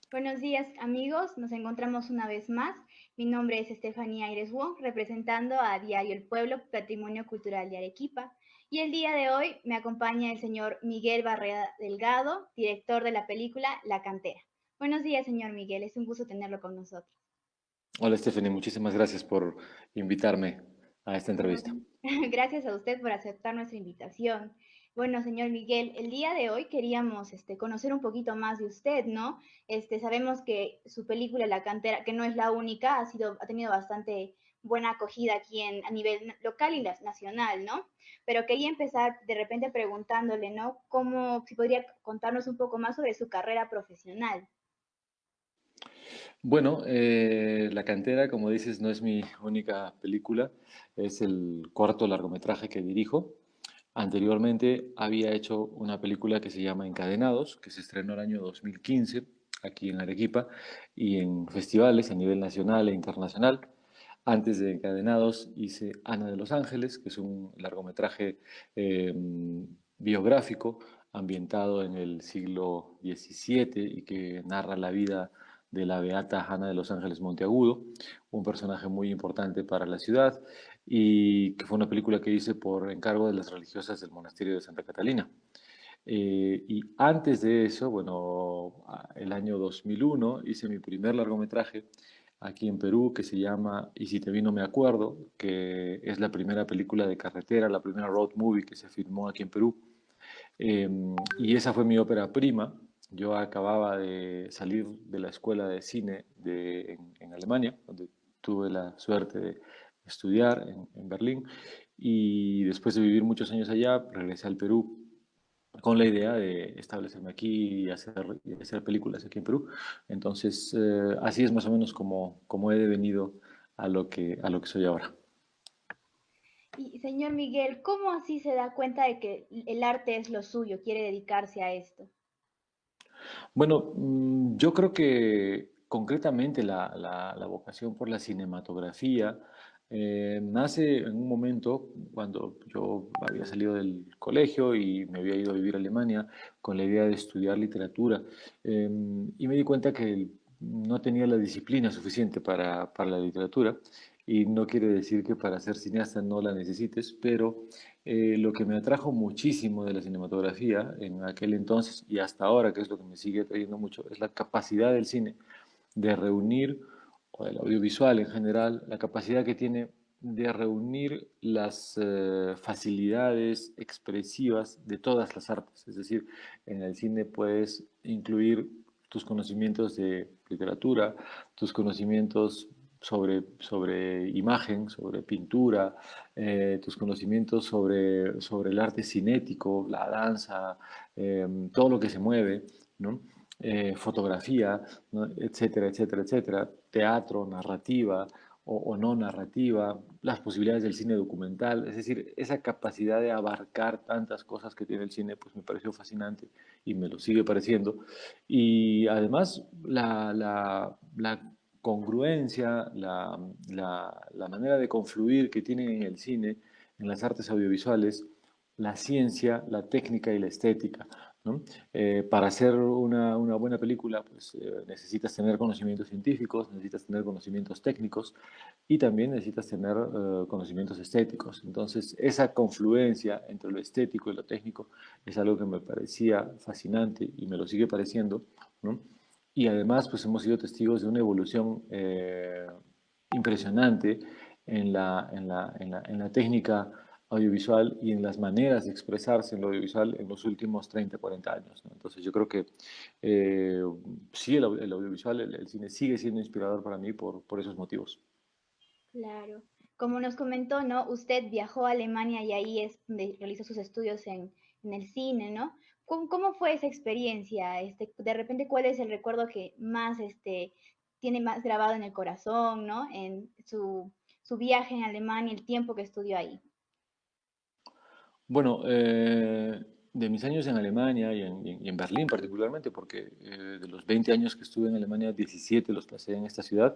Buenos días, amigos. Nos encontramos una vez más. Mi nombre es Estefanía Aires Wong, representando a Diario El Pueblo, Patrimonio Cultural de Arequipa. Y el día de hoy me acompaña el señor Miguel Barrera Delgado, director de la película La Cantera. Buenos días, señor Miguel. Es un gusto tenerlo con nosotros. Hola Stephanie, muchísimas gracias por invitarme a esta No, entrevista. gracias a usted por aceptar nuestra invitación. Bueno, señor Miguel, el día de hoy queríamos conocer un poquito más de usted, ¿no? Sabemos que su película La Cantera, que no es la única, ha tenido bastante buena acogida aquí a nivel local y nacional, ¿no? Pero quería empezar de repente preguntándole, ¿no? Si podría contarnos un poco más sobre su carrera profesional. Bueno, La Cantera, como dices, no es mi única película, es el cuarto largometraje que dirijo. Anteriormente había hecho una película que se llama Encadenados, que se estrenó el año 2015 aquí en Arequipa y en festivales a nivel nacional e internacional. Antes de Encadenados hice Ana de los Ángeles, que es un largometraje eh, biográfico ambientado en el siglo XVII y que narra la vida de la beata Ana de los Ángeles Monteagudo, un personaje muy importante para la ciudad y que fue una película que hice por encargo de las religiosas del monasterio de Santa Catalina. Y antes de eso, bueno, el año 2001 hice mi primer largometraje aquí en Perú que se llama Y si te vi no me acuerdo, que es la primera película de carretera, la primera road movie que se filmó aquí en Perú. Eh, y esa fue mi ópera prima. Yo acababa de salir de la escuela de cine en Alemania, donde tuve la suerte de estudiar en Berlín. Y después de vivir muchos años allá, regresé al Perú con la idea de establecerme aquí y hacer películas aquí en Perú. Entonces, así es más o menos como he devenido a lo que soy ahora. Y señor Miguel, ¿cómo así se da cuenta de que el arte es lo suyo, quiere dedicarse a esto? Bueno, yo creo que concretamente la vocación por la cinematografía nace en un momento cuando yo había salido del colegio y me había ido a vivir a Alemania con la idea de estudiar literatura. Y me di cuenta que no tenía la disciplina suficiente para la literatura. Y no quiere decir que para ser cineasta no la necesites, pero lo que me atrajo muchísimo de la cinematografía en aquel entonces y hasta ahora, que es lo que me sigue atrayendo mucho, es la capacidad del cine de reunir, o del audiovisual en general, la capacidad que tiene de reunir las facilidades expresivas de todas las artes. Es decir, en el cine puedes incluir tus conocimientos de literatura, tus conocimientos sobre imagen, sobre pintura, tus conocimientos sobre el arte cinético, la danza, todo lo que se mueve, ¿no? Fotografía, ¿no? Etcétera, etcétera, etcétera, teatro, narrativa o no narrativa, las posibilidades del cine documental, es decir, esa capacidad de abarcar tantas cosas que tiene el cine, pues me pareció fascinante y me lo sigue pareciendo. Y además la congruencia, la manera de confluir que tienen en el cine, en las artes audiovisuales, la ciencia, la técnica y la estética, ¿no? Para hacer una buena película, pues necesitas tener conocimientos científicos, necesitas tener conocimientos técnicos y también necesitas tener conocimientos estéticos. Entonces, esa confluencia entre lo estético y lo técnico es algo que me parecía fascinante y me lo sigue pareciendo, ¿no? Y además, pues hemos sido testigos de una evolución impresionante en la técnica audiovisual y en las maneras de expresarse en lo audiovisual en los últimos 30, 40 años, ¿no? Entonces yo creo que eh, sí, el audiovisual, el cine sigue siendo inspirador para mí por esos motivos. Claro. Como nos comentó, ¿no? Usted viajó a Alemania y ahí es donde realizó sus estudios en el cine, ¿no? ¿Cómo fue esa experiencia? De repente, ¿cuál es el recuerdo que más, tiene más grabado en el corazón, ¿no? En su viaje en Alemania, el tiempo que estudió ahí. Bueno, de mis años en Alemania y en Berlín particularmente, porque de los 20 años que estuve en Alemania, 17 los pasé en esta ciudad,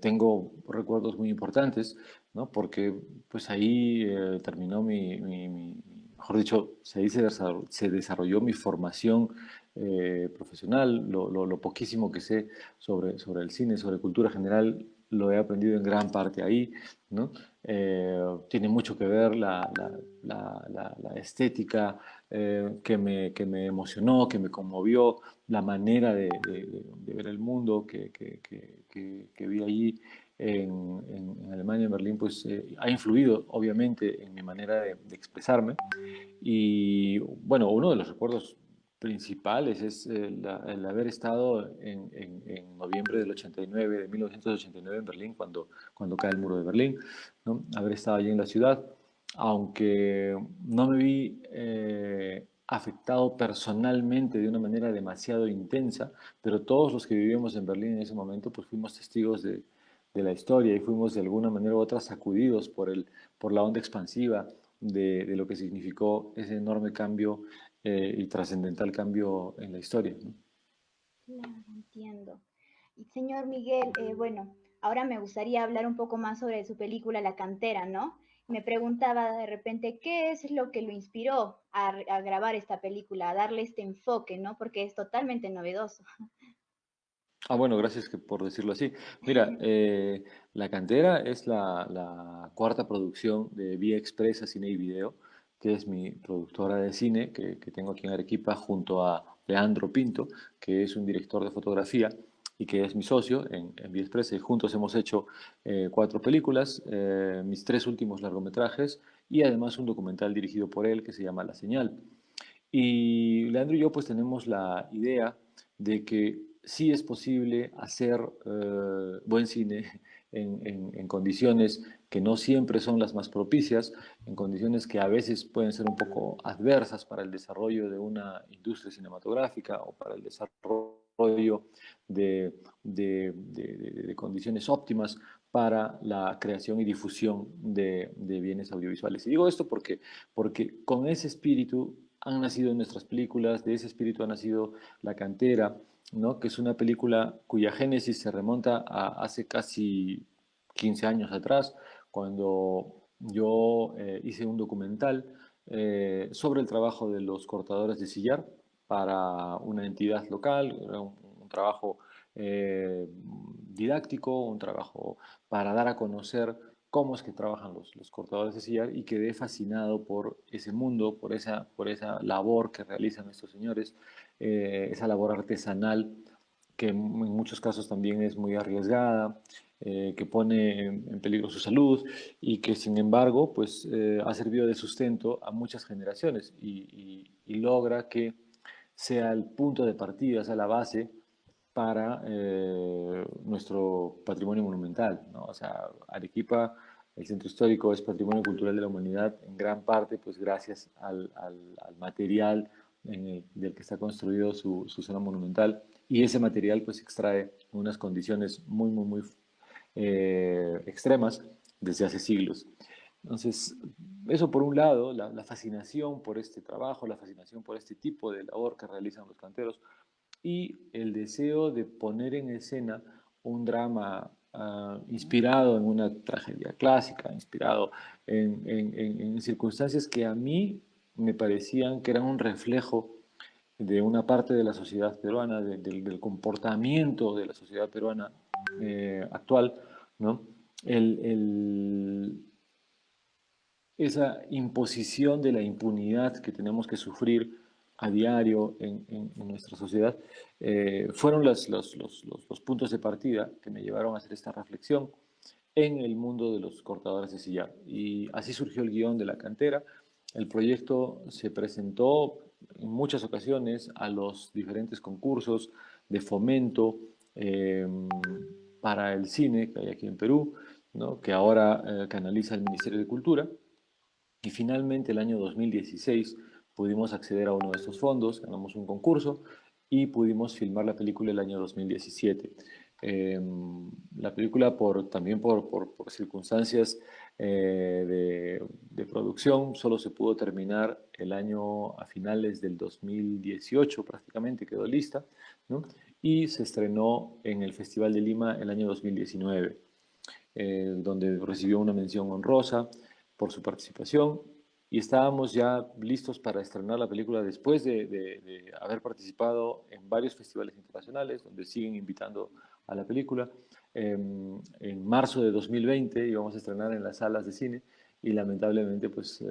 tengo recuerdos muy importantes, ¿no? Porque pues ahí terminó mejor dicho, se desarrolló mi formación profesional. Lo poquísimo que sé sobre el cine, sobre cultura general, lo he aprendido en gran parte ahí, ¿no? Tiene mucho que ver la estética que me emocionó, que me conmovió, la manera de ver el mundo que vi allí en Alemania, en Berlín, pues ha influido obviamente en mi manera de expresarme. Y bueno, uno de los recuerdos principales es el haber estado en noviembre del 89, de 1989 en Berlín, cuando cae el muro de Berlín, ¿no? Haber estado allí en la ciudad, aunque no me vi afectado personalmente de una manera demasiado intensa, pero todos los que vivíamos en Berlín en ese momento, pues fuimos testigos de la historia y fuimos de alguna manera u otra sacudidos por la onda expansiva de lo que significó ese enorme cambio y trascendental cambio en la historia, ¿no? Claro, entiendo. Y señor Miguel, bueno, ahora me gustaría hablar un poco más sobre su película La Cantera, ¿no? Me preguntaba de repente qué es lo que lo inspiró a grabar esta película, a darle este enfoque, ¿no? Porque es totalmente novedoso. Ah, bueno, gracias por decirlo así. Mira, La Cantera es la cuarta producción de Vía Expresa Cine y Video, que es mi productora de cine que tengo aquí en Arequipa junto a Leandro Pinto, que es un director de fotografía y que es mi socio en Vía Expresa. Y juntos hemos hecho cuatro películas, mis tres últimos largometrajes y además un documental dirigido por él que se llama La Señal. Y Leandro y yo pues tenemos la idea de que sí es posible hacer buen cine en condiciones que no siempre son las más propicias, en condiciones que a veces pueden ser un poco adversas para el desarrollo de una industria cinematográfica o para el desarrollo de condiciones óptimas para la creación y difusión de bienes audiovisuales. Y digo esto porque con ese espíritu han nacido nuestras películas, de ese espíritu ha nacido La Cantera, ¿no? Que es una película cuya génesis se remonta a hace casi 15 años atrás, cuando yo hice un documental sobre el trabajo de los cortadores de sillar para una entidad local, era un trabajo didáctico, un trabajo para dar a conocer cómo es que trabajan los cortadores de sillar y quedé fascinado por ese mundo, por esa labor que realizan estos señores, esa labor artesanal que en muchos casos también es muy arriesgada, que pone en peligro su salud y que sin embargo pues ha servido de sustento a muchas generaciones y logra que sea el punto de partida, sea la base para nuestro patrimonio monumental, ¿no? O sea, Arequipa, el centro histórico, es patrimonio cultural de la humanidad en gran parte, pues gracias al material del que está construido su zona monumental y ese material pues se extrae en unas condiciones muy extremas desde hace siglos. Entonces, eso por un lado, la fascinación por este trabajo, la fascinación por este tipo de labor que realizan los canteros, y el deseo de poner en escena un drama inspirado en una tragedia clásica, inspirado en circunstancias que a mí me parecían que eran un reflejo de una parte de la sociedad peruana, del comportamiento de la sociedad peruana actual, ¿no? El, el, esa imposición de la impunidad que tenemos que sufrir a diario en nuestra sociedad, fueron los puntos de partida que me llevaron a hacer esta reflexión en el mundo de los cortadores de sillar. Y así surgió el guión de La Cantera. El proyecto se presentó en muchas ocasiones a los diferentes concursos de fomento para el cine que hay aquí en Perú, ¿no? Que ahora canaliza el Ministerio de Cultura. Y finalmente el año 2016 pudimos acceder a uno de estos fondos, ganamos un concurso y pudimos filmar la película el año 2017. Eh, la película también por circunstancias de producción solo se pudo terminar el año a finales del 2018, prácticamente quedó lista, ¿no? Y se estrenó en el Festival de Lima el año 2019, donde recibió una mención honrosa por su participación y estábamos ya listos para estrenar la película después de haber participado en varios festivales internacionales donde siguen invitando a la película. En marzo de 2020 íbamos a estrenar en las salas de cine y lamentablemente pues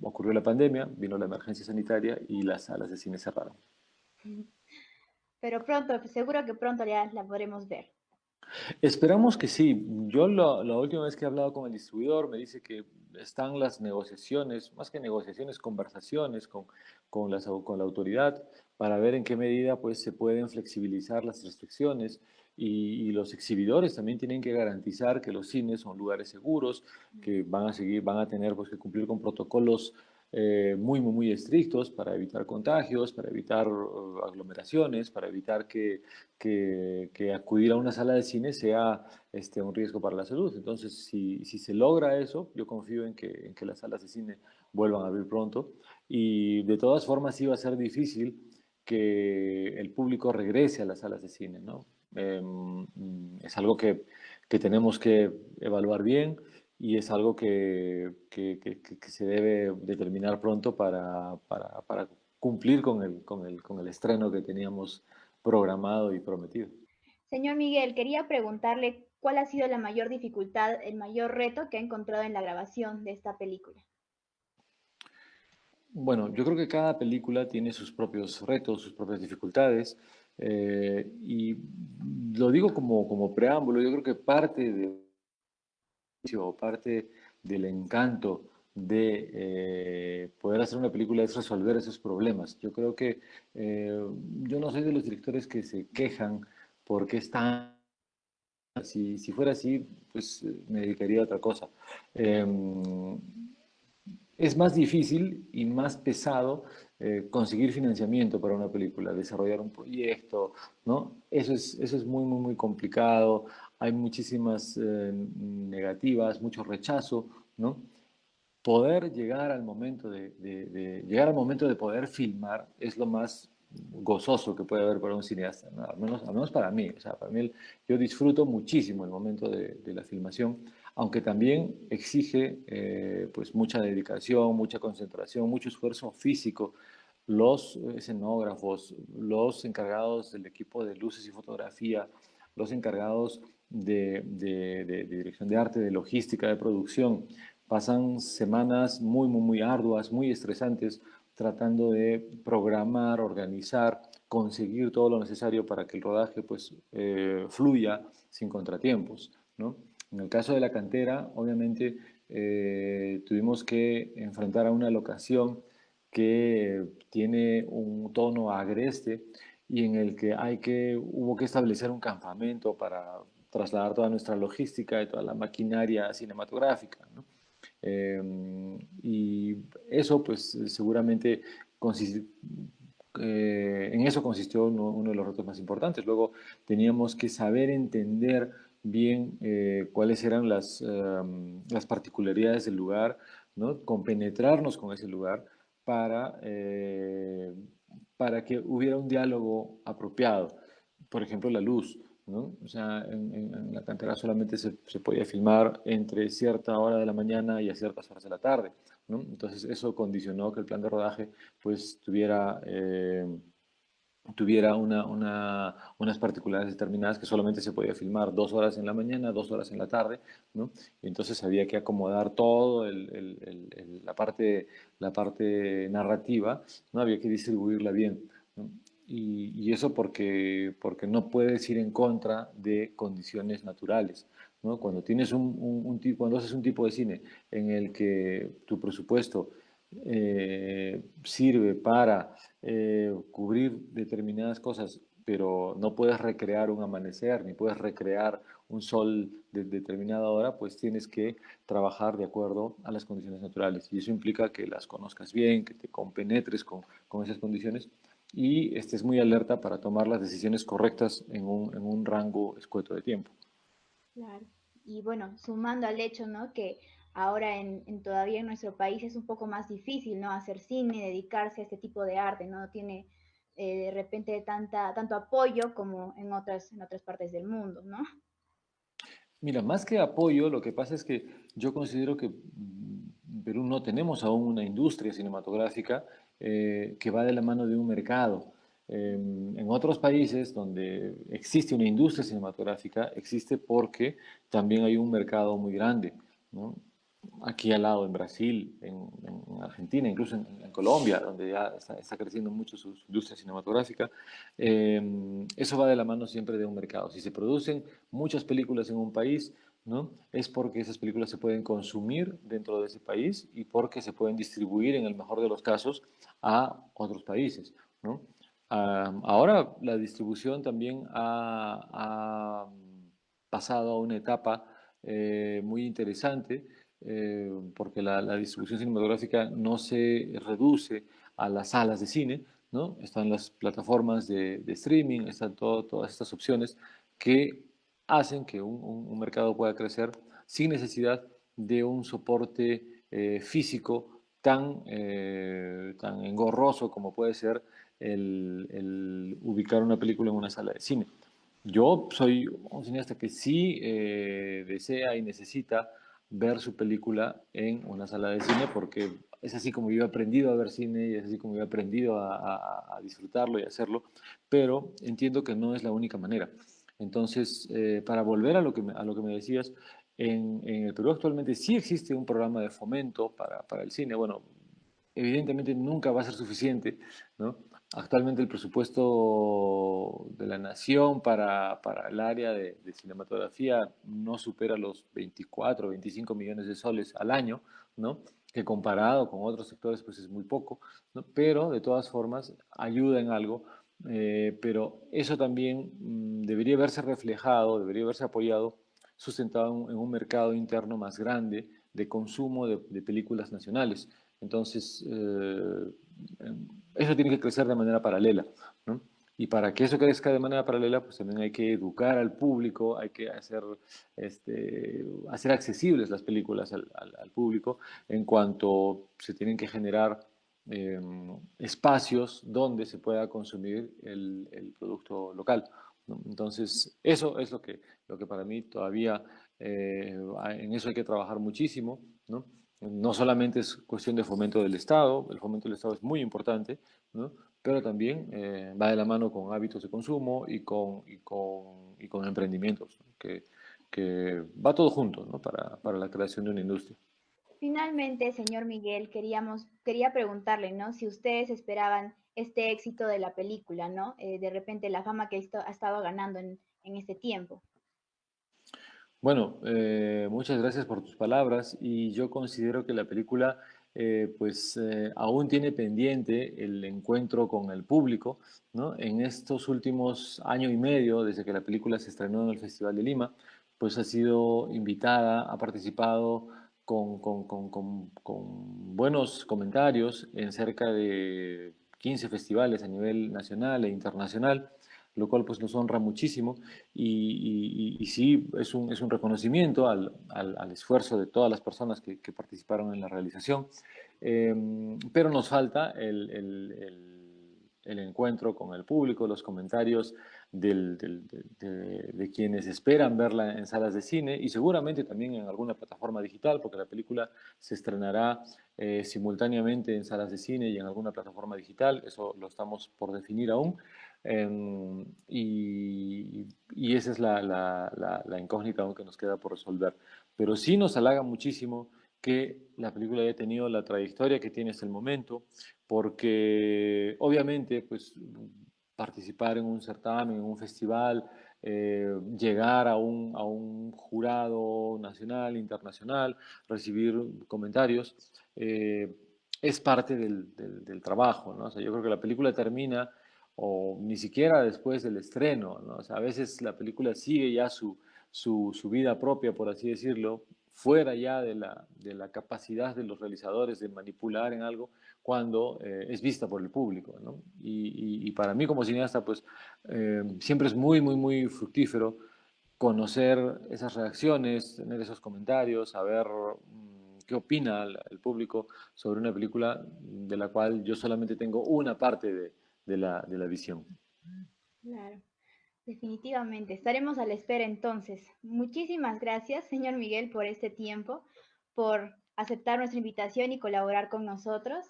ocurrió la pandemia, vino la emergencia sanitaria y las salas de cine cerraron. Pero pronto, seguro que pronto ya la podremos ver. Esperamos que sí. Yo la última vez que he hablado con el distribuidor me dice que están las negociaciones, más que negociaciones, conversaciones con la autoridad para ver en qué medida pues, se pueden flexibilizar las restricciones y los exhibidores también tienen que garantizar que los cines son lugares seguros, que van a tener pues, que cumplir con protocolos muy estrictos para evitar contagios, para evitar aglomeraciones, para evitar que acudir a una sala de cine sea un riesgo para la salud. Entonces, si se logra eso, yo confío en que las salas de cine vuelvan a abrir pronto. Y de todas formas, sí va a ser difícil que el público regrese a las salas de cine, ¿no? Es algo que tenemos que evaluar bien y es algo que se debe determinar pronto para cumplir con el estreno que teníamos programado y prometido. Señor Miguel, quería preguntarle cuál ha sido la mayor dificultad, el mayor reto que ha encontrado en la grabación de esta película. Bueno, yo creo que cada película tiene sus propios retos, sus propias dificultades, y lo digo como preámbulo, yo creo que parte del encanto de poder hacer una película es resolver esos problemas. Yo creo que yo no soy de los directores que se quejan porque están. Si fuera así, pues me dedicaría a otra cosa. Eh, es más difícil y más pesado conseguir financiamiento para una película, desarrollar un proyecto, ¿no? Eso es muy complicado, hay muchísimas negativas, mucho rechazo, ¿no? Poder llegar al momento llegar al momento de poder filmar es lo más gozoso que puede haber para un cineasta, ¿no? Al menos para mí. O sea, para mí yo disfruto muchísimo el momento de la filmación, aunque también exige pues mucha dedicación, mucha concentración, mucho esfuerzo físico. Los escenógrafos, los encargados del equipo de luces y fotografía, los encargados de dirección de arte, de logística, de producción, pasan semanas muy arduas, muy estresantes, tratando de programar, organizar, conseguir todo lo necesario para que el rodaje pues, fluya sin contratiempos, ¿no? En el caso de la cantera, obviamente tuvimos que enfrentar a una locación que tiene un tono agreste y en el que hubo que establecer un campamento para trasladar toda nuestra logística y toda la maquinaria cinematográfica, ¿no? Y eso, pues, seguramente en eso consistió uno de los retos más importantes. Luego teníamos que saber entender bien cuáles eran las particularidades del lugar, ¿no? Compenetrarnos con ese lugar para, eh, para que hubiera un diálogo apropiado. Por ejemplo, la luz, ¿no? O sea, en la cantera solamente se podía filmar entre cierta hora de la mañana y a ciertas horas de la tarde, ¿no? Entonces eso condicionó que el plan de rodaje pues tuviera unas particularidades determinadas que solamente se podía filmar 2 horas en la mañana, 2 horas en la tarde, ¿no? Y entonces había que acomodar todo la parte narrativa, ¿no? Había que distribuirla bien, ¿no? Y eso porque no puedes ir en contra de condiciones naturales, ¿no? Cuando tienes cuando haces un tipo de cine en el que tu presupuesto sirve para cubrir determinadas cosas, pero no puedes recrear un amanecer, ni puedes recrear un sol de determinada hora, pues tienes que trabajar de acuerdo a las condiciones naturales. Y eso implica que las conozcas bien, que te compenetres con esas condiciones y estés muy alerta para tomar las decisiones correctas en un rango escueto de tiempo. Claro. Y bueno, sumando al hecho, ¿no? Que ahora todavía en nuestro país es un poco más difícil, ¿no? Hacer cine, dedicarse a este tipo de arte, ¿no? Tiene de repente tanto apoyo como en otras partes del mundo, ¿no? Mira, más que apoyo, lo que pasa es que yo considero que Perú no tenemos aún una industria cinematográfica que va de la mano de un mercado. En otros países donde existe una industria cinematográfica, existe porque también hay un mercado muy grande, ¿no? Aquí al lado, en Brasil, en Argentina, incluso en Colombia, donde ya está creciendo mucho su industria cinematográfica, eso va de la mano siempre de un mercado. Si se producen muchas películas en un país, ¿no? Es porque esas películas se pueden consumir dentro de ese país y porque se pueden distribuir, en el mejor de los casos, a otros países, ¿no? Ahora la distribución también ha pasado a una etapa muy interesante, porque la distribución cinematográfica no se reduce a las salas de cine, ¿no? Están las plataformas de streaming, están todas estas opciones que hacen que un mercado pueda crecer sin necesidad de un soporte físico tan engorroso como puede ser el ubicar una película en una sala de cine. Yo soy un cineasta que sí desea y necesita ver su película en una sala de cine porque es así como yo he aprendido a ver cine y es así como yo he aprendido a disfrutarlo y hacerlo, pero entiendo que no es la única manera. Entonces, para volver a lo que me decías, en el Perú actualmente sí existe un programa de fomento para el cine. Bueno, evidentemente nunca va a ser suficiente, ¿no? Actualmente el presupuesto de la nación para el área de cinematografía no supera los 24 o 25 millones de soles al año, ¿no? Que comparado con otros sectores pues es muy poco, ¿no? Pero de todas formas ayuda en algo, pero eso también debería verse reflejado, debería verse apoyado, sustentado en un mercado interno más grande de consumo de películas nacionales. Entonces, eso tiene que crecer de manera paralela, ¿no? Y para que eso crezca de manera paralela, pues también hay que educar al público, hay que hacer accesibles las películas al público en cuanto se tienen que generar eh, espacios donde se pueda consumir el producto local, ¿no? Entonces, eso es lo que para mí todavía, en eso hay que trabajar muchísimo, ¿no? No solamente es cuestión de fomento del Estado, el fomento del Estado es muy importante, ¿no? Pero también va de la mano con hábitos de consumo y con emprendimientos, ¿no? Que va todo junto, ¿no? Para la creación de una industria. Finalmente, señor Miguel, quería preguntarle, ¿no? Si ustedes esperaban este éxito de la película, ¿no? De repente la fama que ha estado ganando en este tiempo. Bueno, muchas gracias por tus palabras y yo considero que la película aún tiene pendiente el encuentro con el público, ¿no? En estos últimos año y medio, desde que la película se estrenó en el Festival de Lima, pues ha sido invitada, ha participado con buenos comentarios en cerca de 15 festivales a nivel nacional e internacional, lo cual pues nos honra muchísimo y sí es un reconocimiento al esfuerzo de todas las personas que participaron en la realización. Pero nos falta el encuentro con el público, los comentarios de quienes esperan verla en salas de cine y seguramente también en alguna plataforma digital, porque la película se estrenará simultáneamente en salas de cine y en alguna plataforma digital, eso lo estamos por definir aún. Y esa es la incógnita aún que nos queda por resolver. Pero sí nos halaga muchísimo que la película haya tenido la trayectoria que tiene hasta el momento, porque obviamente pues participar en un certamen, en un festival, llegar a un jurado nacional, internacional, recibir comentarios, es parte del trabajo, ¿no? O sea, yo creo que la película termina o ni siquiera después del estreno, ¿no? O sea, a veces la película sigue ya su vida propia, por así decirlo, fuera ya de la capacidad de los realizadores de manipular en algo cuando es vista por el público, ¿no? Y para mí como cineasta, pues siempre es muy fructífero conocer esas reacciones, tener esos comentarios, saber qué opina el público sobre una película de la cual yo solamente tengo una parte de la visión. Claro. Definitivamente, estaremos a la espera entonces. Muchísimas gracias, señor Miguel, por este tiempo, por aceptar nuestra invitación y colaborar con nosotros.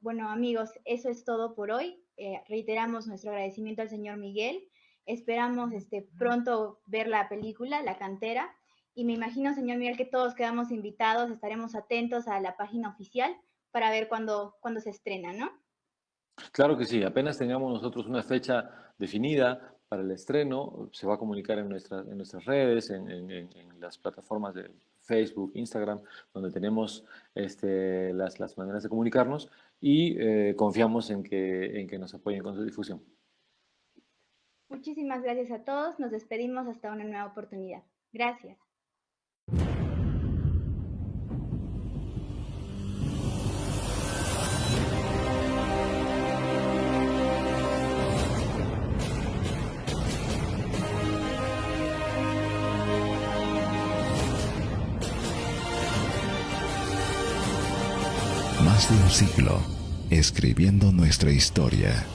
Bueno, amigos, eso es todo por hoy. Reiteramos nuestro agradecimiento al señor Miguel. Esperamos pronto ver la película, La Cantera. Y me imagino, señor Miguel, que todos quedamos invitados, estaremos atentos a la página oficial para ver cuándo se estrena, ¿no? Claro que sí, apenas tengamos nosotros una fecha definida para el estreno, se va a comunicar en nuestras redes, en las plataformas de Facebook, Instagram, donde tenemos las maneras de comunicarnos y confiamos en que nos apoyen con su difusión. Muchísimas gracias a todos. Nos despedimos hasta una nueva oportunidad. Gracias. Más de un siglo, escribiendo nuestra historia.